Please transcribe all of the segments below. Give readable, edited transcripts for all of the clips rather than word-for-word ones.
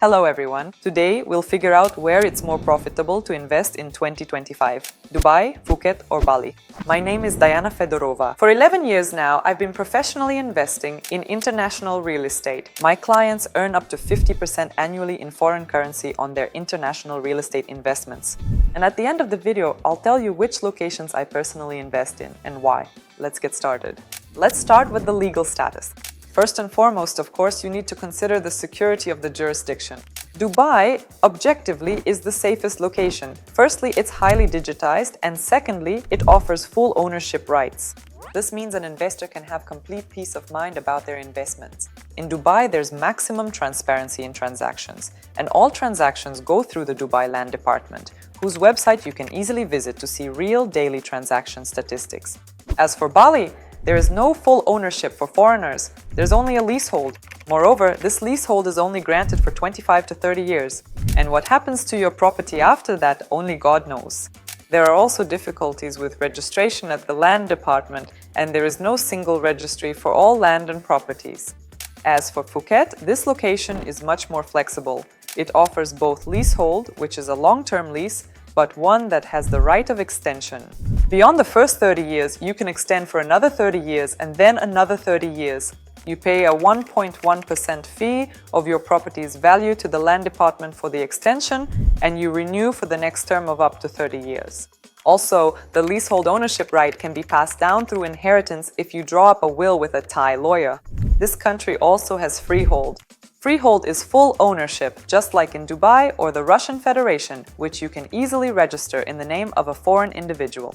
Hello everyone. Today we'll figure out where it's more profitable to invest in 2025. Dubai, Phuket or Bali. My name is Diana Fedorova. For 11 years now, I've been professionally investing in international real estate. My clients earn up to 50% annually in foreign currency on their international real estate investments. And at the end of the video, I'll tell you which locations I personally invest in and why. Let's get started. Let's start with the legal status. First and foremost, of course, you need to consider the security of the jurisdiction. Dubai, objectively, is the safest location. Firstly, it's highly digitized, and secondly, it offers full ownership rights. This means an investor can have complete peace of mind about their investments. In Dubai, there's maximum transparency in transactions, and all transactions go through the Dubai Land Department, whose website you can easily visit to see real daily transaction statistics. As for Bali, there is no full ownership for foreigners. There's only a leasehold. Moreover, this leasehold is only granted for 25 to 30 years. And what happens to your property after that, only God knows. There are also difficulties with registration at the land department, and there is no single registry for all land and properties. As for Phuket, this location is much more flexible. It offers both leasehold, which is a long-term lease, but one that has the right of extension. Beyond the first 30 years, you can extend for another 30 years and then another 30 years. You pay a 1.1% fee of your property's value to the land department for the extension, and you renew for the next term of up to 30 years. Also, the leasehold ownership right can be passed down through inheritance if you draw up a will with a Thai lawyer. This country also has freehold. Freehold is full ownership, just like in Dubai or the Russian Federation, which you can easily register in the name of a foreign individual.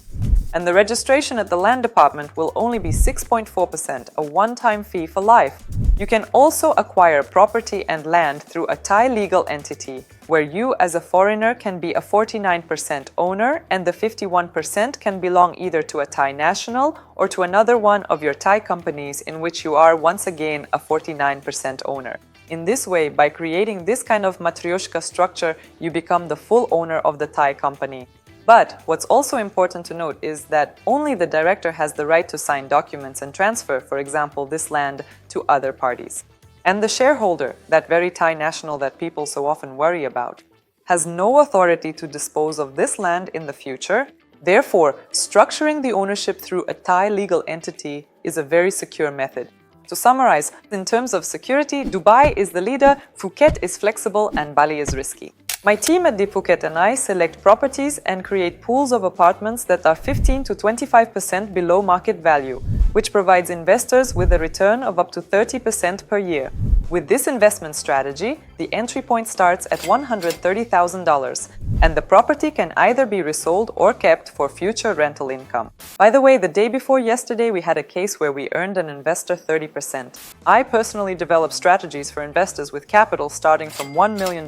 And the registration at the land department will only be 6.4%, a one-time fee for life. You can also acquire property and land through a Thai legal entity, where you as a foreigner can be a 49% owner and the 51% can belong either to a Thai national or to another one of your Thai companies in which you are once again a 49% owner. In this way, by creating this kind of matryoshka structure, you become the full owner of the Thai company. But what's also important to note is that only the director has the right to sign documents and transfer, for example, this land to other parties. And the shareholder, that very Thai national that people so often worry about, has no authority to dispose of this land in the future. Therefore, structuring the ownership through a Thai legal entity is a very secure method. To summarize, in terms of security, Dubai is the leader, Phuket is flexible, and Bali is risky. My team at the Phuket and I select properties and create pools of apartments that are 15 to 25% below market value, which provides investors with a return of up to 30% per year. With this investment strategy, the entry point starts at $130,000, and the property can either be resold or kept for future rental income. By the way, the day before yesterday, we had a case where we earned an investor 30%. I personally develop strategies for investors with capital starting from $1 million.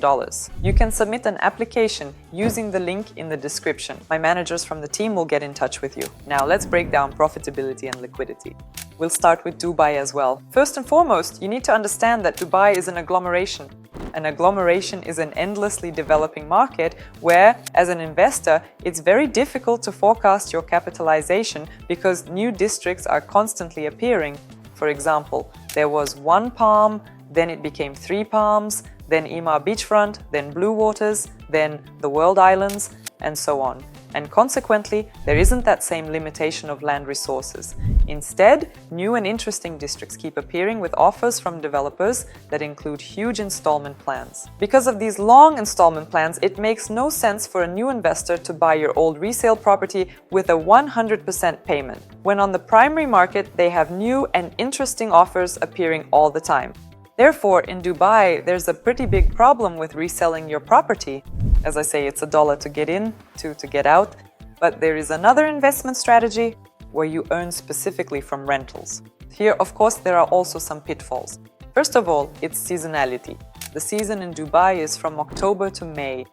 You can submit an application using the link in the description. My managers from the team will get in touch with you. Now let's break down profitability and liquidity. We'll start with Dubai as well. First and foremost, you need to understand that Dubai is an agglomeration. An agglomeration is an endlessly developing market where, as an investor, it's very difficult to forecast your capitalization because new districts are constantly appearing. For example, there was one palm, then it became 3 palms, then Ima Beachfront, then Blue Waters, then the World Islands, and so on. And consequently, there isn't that same limitation of land resources. Instead, new and interesting districts keep appearing with offers from developers that include huge installment plans. Because of these long installment plans, it makes no sense for a new investor to buy your old resale property with a 100% payment, when on the primary market they have new and interesting offers appearing all the time. Therefore, in Dubai, there's a pretty big problem with reselling your property. As I say, it's $1 to get in, $2 to get out. But there is another investment strategy where you earn specifically from rentals. Here, of course, there are also some pitfalls. First of all, it's seasonality. The season in Dubai is from October to May.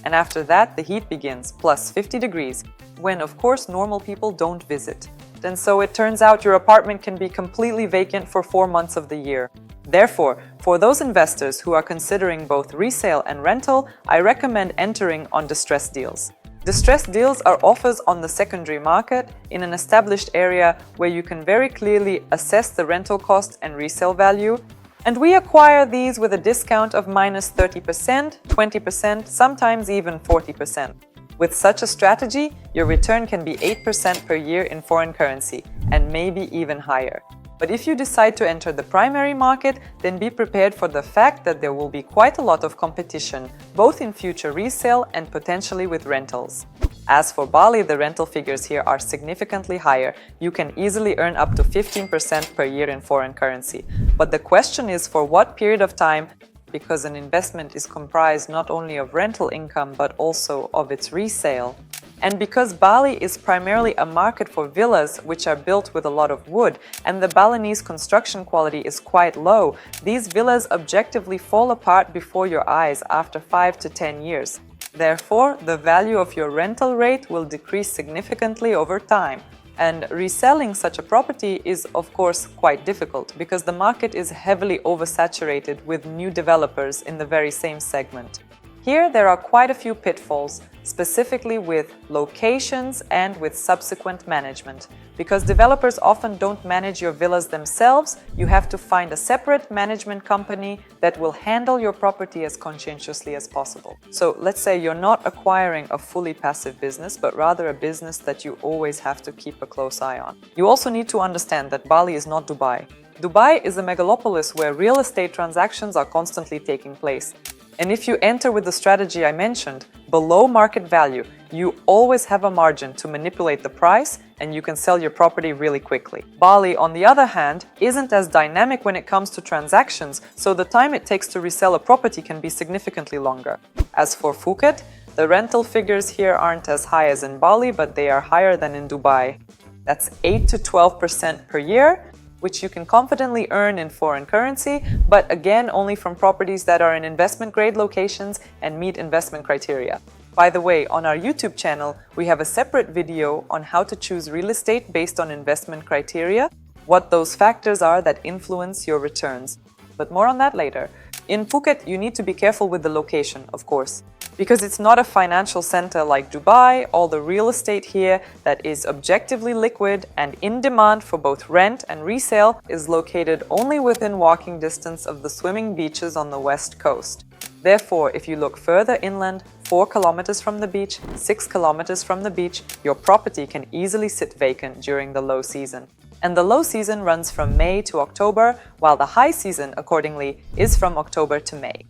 And after that, the heat begins, plus 50 degrees, when, of course, normal people don't visit. And so it turns out your apartment can be completely vacant for 4 months of the year. Therefore, for those investors who are considering both resale and rental, I recommend entering on distressed deals. Distressed deals are offers on the secondary market in an established area where you can very clearly assess the rental cost and resale value, And we acquire these with a discount of minus 30%, 20%, sometimes even 40%. With such a strategy, your return can be 8% per year in foreign currency, and maybe even higher. But if you decide to enter the primary market, then be prepared for the fact that there will be quite a lot of competition, both in future resale and potentially with rentals. As for Bali, the rental figures here are significantly higher. You can easily earn up to 15% per year in foreign currency. But the question is for what period of time, because an investment is comprised not only of rental income but also of its resale. And because Bali is primarily a market for villas which are built with a lot of wood, and the Balinese construction quality is quite low, these villas objectively fall apart before your eyes after 5 to 10 years. Therefore, the value of your rental rate will decrease significantly over time. And reselling such a property is, of course, quite difficult because the market is heavily oversaturated with new developers in the very same segment. Here, there are quite a few pitfalls, specifically with locations and with subsequent management. Because developers often don't manage your villas themselves, you have to find a separate management company that will handle your property as conscientiously as possible. So let's say you're not acquiring a fully passive business, but rather a business that you always have to keep a close eye on. You also need to understand that Bali is not Dubai. Dubai is a megalopolis where real estate transactions are constantly taking place. And if you enter with the strategy I mentioned, below market value, you always have a margin to manipulate the price and you can sell your property really quickly. Bali, on the other hand, isn't as dynamic when it comes to transactions, so the time it takes to resell a property can be significantly longer. As for Phuket, the rental figures here aren't as high as in Bali, but they are higher than in Dubai. That's 8 to 12% per year, which you can confidently earn in foreign currency, but again only from properties that are in investment-grade locations and meet investment criteria. By the way, on our YouTube channel, we have a separate video on how to choose real estate based on investment criteria, what those factors are that influence your returns. But more on that later. In Phuket, you need to be careful with the location, of course. Because it's not a financial center like Dubai, all the real estate here that is objectively liquid and in demand for both rent and resale is located only within walking distance of the swimming beaches on the west coast. Therefore, if you look further inland, 4 kilometers from the beach, 6 kilometers from the beach, your property can easily sit vacant during the low season. And the low season runs from May to October, while the high season, accordingly, is from October to May.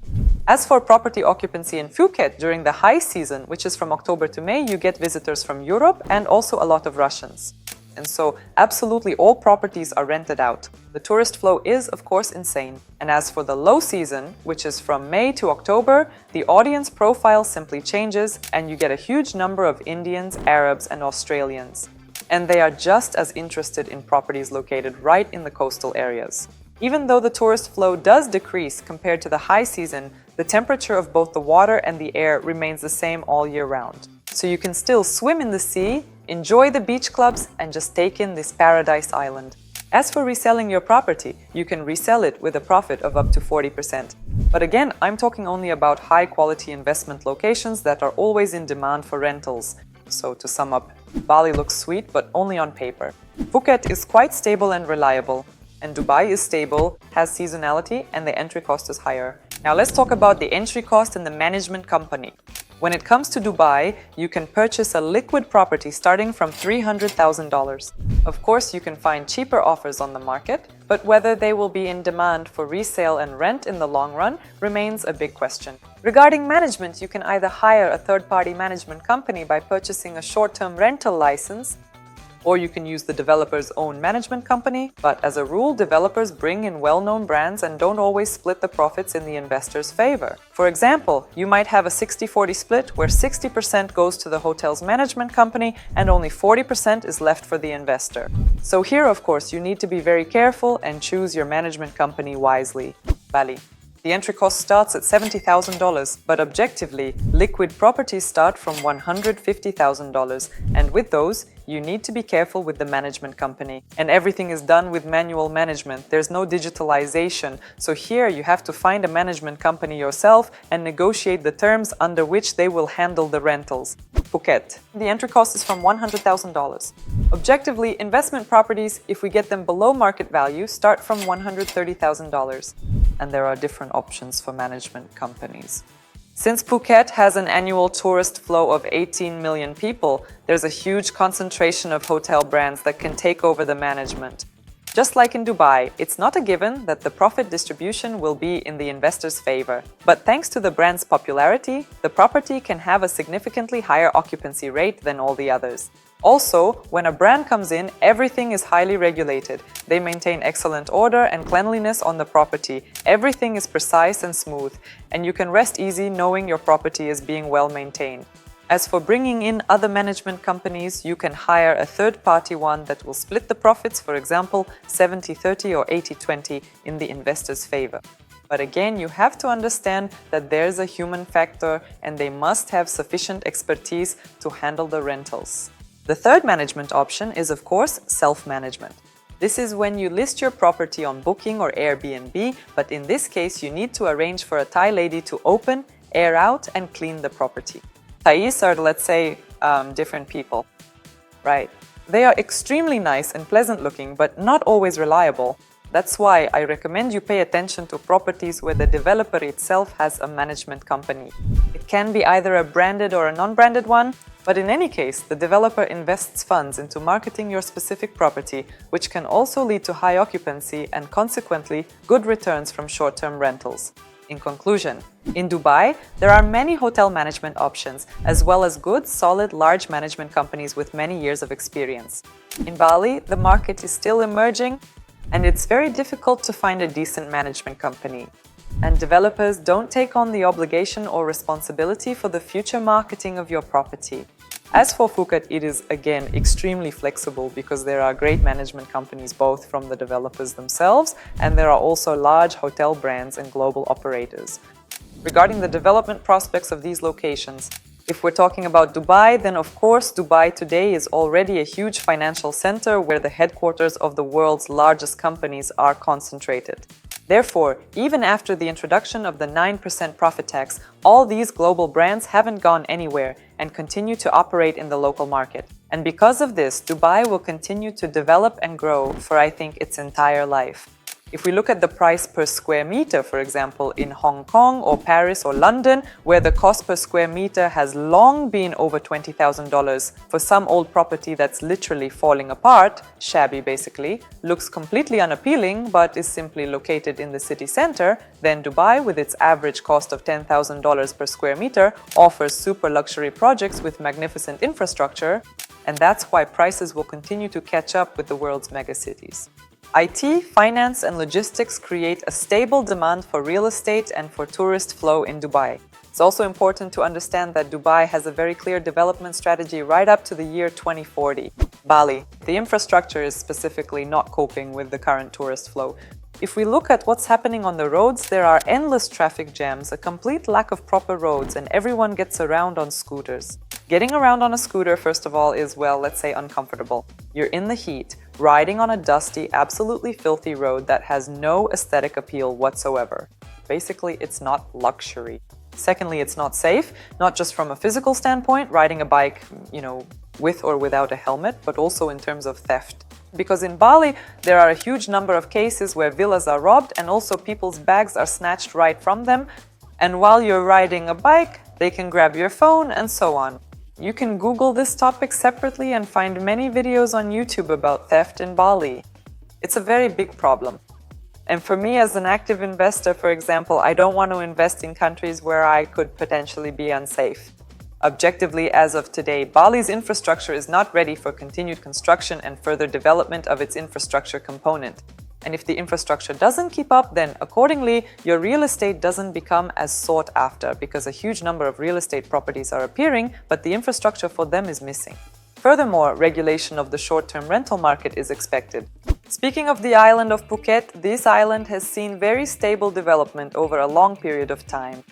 As for property occupancy in Phuket during the high season, which is from October to May, you get visitors from Europe and also a lot of Russians. And so absolutely all properties are rented out. The tourist flow is, of course, insane. And as for the low season, which is from May to October, the audience profile simply changes and you get a huge number of Indians, Arabs, and Australians. And they are just as interested in properties located right in the coastal areas. Even though the tourist flow does decrease compared to the high season, the temperature of both the water and the air remains the same all year round. So you can still swim in the sea, enjoy the beach clubs, and just take in this paradise island. As for reselling your property, you can resell it with a profit of up to 40%. But again, I'm talking only about high-quality investment locations that are always in demand for rentals. So to sum up, Bali looks sweet, but only on paper. Phuket is quite stable and reliable. And Dubai is stable, has seasonality, and the entry cost is higher. Now let's talk about the entry cost and the management company. When it comes to Dubai, you can purchase a liquid property starting from $300,000. Of course, you can find cheaper offers on the market, but whether they will be in demand for resale and rent in the long run remains a big question. Regarding management, you can either hire a third-party management company by purchasing a short-term rental license, or you can use the developer's own management company, but as a rule, developers bring in well-known brands and don't always split the profits in the investor's favor. For example, you might have a 60-40 split where 60% goes to the hotel's management company and only 40% is left for the investor. So here, of course, you need to be very careful and choose your management company wisely. Bali. The entry cost starts at $70,000, but objectively, liquid properties start from $150,000, and with those, you need to be careful with the management company. And everything is done with manual management. There's no digitalization, so here you have to find a management company yourself and negotiate the terms under which they will handle the rentals. Phuket. The entry cost is from $100,000. Objectively, investment properties, if we get them below market value, start from $130,000. and there are different options for management companies. Since Phuket has an annual tourist flow of 18 million people, there's a huge concentration of hotel brands that can take over the management. Just like in Dubai, it's not a given that the profit distribution will be in the investor's favor. But thanks to the brand's popularity, the property can have a significantly higher occupancy rate than all the others. Also, when a brand comes in, everything is highly regulated. They maintain excellent order and cleanliness on the property. Everything is precise and smooth, and you can rest easy knowing your property is being well maintained. As for bringing in other management companies, you can hire a third-party one that will split the profits, for example, 70-30 or 80-20 in the investor's favor. But again, you have to understand that there's a human factor and they must have sufficient expertise to handle the rentals. The third management option is, of course, self-management. This is when you list your property on Booking or Airbnb, but in this case, you need to arrange for a Thai lady to open, air out, and clean the property. Thais are, let's say, different people, right? They are extremely nice and pleasant looking, but not always reliable. That's why I recommend you pay attention to properties where the developer itself has a management company. It can be either a branded or a non-branded one, but in any case, the developer invests funds into marketing your specific property, which can also lead to high occupancy and consequently good returns from short-term rentals. In conclusion, in Dubai, there are many hotel management options, as well as good, solid, large management companies with many years of experience. In Bali, the market is still emerging, and it's very difficult to find a decent management company. And developers don't take on the obligation or responsibility for the future marketing of your property. As for Phuket, it is again extremely flexible because there are great management companies both from the developers themselves and there are also large hotel brands and global operators. Regarding the development prospects of these locations, if we're talking about Dubai, then of course Dubai today is already a huge financial center where the headquarters of the world's largest companies are concentrated. Therefore, even after the introduction of the 9% profit tax, all these global brands haven't gone anywhere and continue to operate in the local market. And because of this, Dubai will continue to develop and grow for, I think, its entire life. If we look at the price per square meter, for example, in Hong Kong or Paris or London, where the cost per square meter has long been over $20,000 for some old property that's literally falling apart, shabby basically, looks completely unappealing but is simply located in the city center, then Dubai, with its average cost of $10,000 per square meter, offers super luxury projects with magnificent infrastructure, and that's why prices will continue to catch up with the world's megacities. IT, finance and logistics create a stable demand for real estate and for tourist flow in Dubai. It's also important to understand that Dubai has a very clear development strategy right up to the year 2040. Bali. The infrastructure is specifically not coping with the current tourist flow. If we look at what's happening on the roads, there are endless traffic jams, a complete lack of proper roads, and everyone gets around on scooters. Getting around on a scooter, first of all, is, well, let's say uncomfortable. You're in the heat, riding on a dusty, absolutely filthy road that has no aesthetic appeal whatsoever. Basically, it's not luxury. Secondly, it's not safe, not just from a physical standpoint, riding a bike, with or without a helmet, but also in terms of theft. Because in Bali, there are a huge number of cases where villas are robbed and also people's bags are snatched right from them. And while you're riding a bike, they can grab your phone and so on. You can Google this topic separately and find many videos on YouTube about theft in Bali. It's a very big problem. And for me as an active investor, for example, I don't want to invest in countries where I could potentially be unsafe. Objectively, as of today, Bali's infrastructure is not ready for continued construction and further development of its infrastructure component. And if the infrastructure doesn't keep up, then accordingly, your real estate doesn't become as sought after because a huge number of real estate properties are appearing, but the infrastructure for them is missing. Furthermore, regulation of the short-term rental market is expected. Speaking of the island of Phuket, this island has seen very stable development over a long period of time.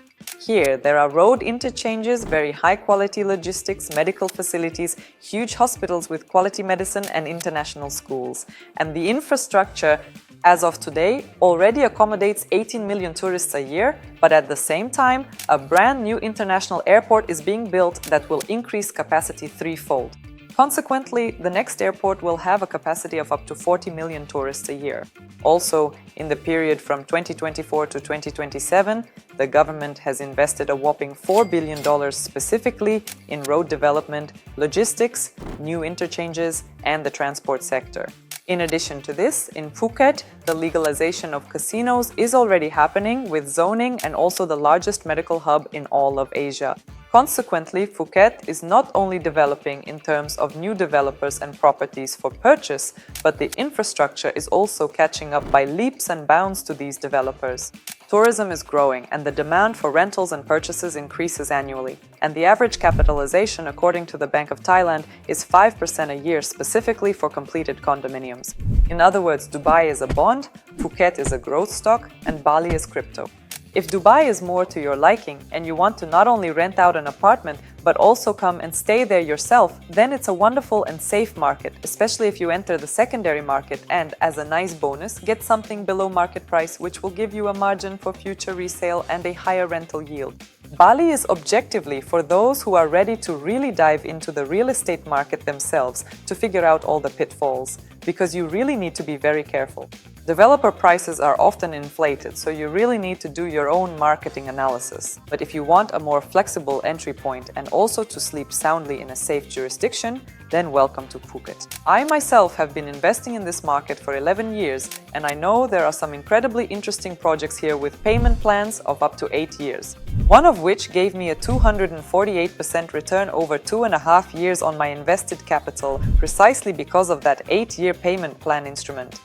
Here, there are road interchanges, very high-quality logistics, medical facilities, huge hospitals with quality medicine and international schools. And the infrastructure, as of today, already accommodates 18 million tourists a year, but at the same time, a brand new international airport is being built that will increase capacity threefold. Consequently, the next airport will have a capacity of up to 40 million tourists a year. Also, in the period from 2024 to 2027, the government has invested a whopping $4 billion specifically in road development, logistics, new interchanges, and the transport sector. In addition to this, in Phuket, the legalization of casinos is already happening with zoning and also the largest medical hub in all of Asia. Consequently, Phuket is not only developing in terms of new developers and properties for purchase, but the infrastructure is also catching up by leaps and bounds to these developers. Tourism is growing and the demand for rentals and purchases increases annually. And the average capitalization, according to the Bank of Thailand, is 5% a year specifically for completed condominiums. In other words, Dubai is a bond, Phuket is a growth stock, and Bali is crypto. If Dubai is more to your liking and you want to not only rent out an apartment but also come and stay there yourself, then it's a wonderful and safe market, especially if you enter the secondary market and, as a nice bonus, get something below market price, which will give you a margin for future resale and a higher rental yield. Bali is objectively for those who are ready to really dive into the real estate market themselves to figure out all the pitfalls, because you really need to be very careful. Developer prices are often inflated, so you really need to do your own marketing analysis. But if you want a more flexible entry point and also to sleep soundly in a safe jurisdiction, then welcome to Phuket. I myself have been investing in this market for 11 years, and I know there are some incredibly interesting projects here with payment plans of up to 8 years. One of which gave me a 248% return over 2.5 years on my invested capital, precisely because of that 8-year payment plan instrument.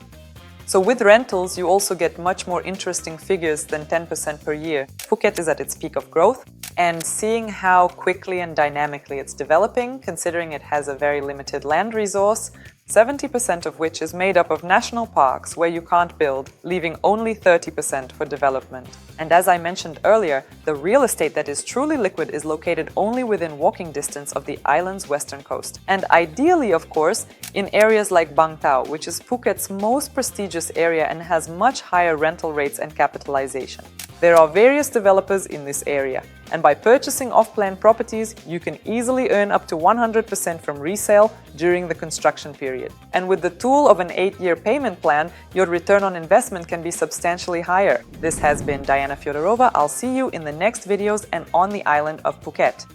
So with rentals, you also get much more interesting figures than 10% per year. Phuket is at its peak of growth, and seeing how quickly and dynamically it's developing, considering it has a very limited land resource, 70% of which is made up of national parks where you can't build, leaving only 30% for development. And as I mentioned earlier, the real estate that is truly liquid is located only within walking distance of the island's western coast. And ideally, of course, in areas like Bang Tao, which is Phuket's most prestigious area and has much higher rental rates and capitalization. There are various developers in this area, and by purchasing off-plan properties, you can easily earn up to 100% from resale during the construction period. And with the tool of an 8-year payment plan, your return on investment can be substantially higher. This has been Diana Fyodorova. I'll see you in the next videos and on the island of Phuket.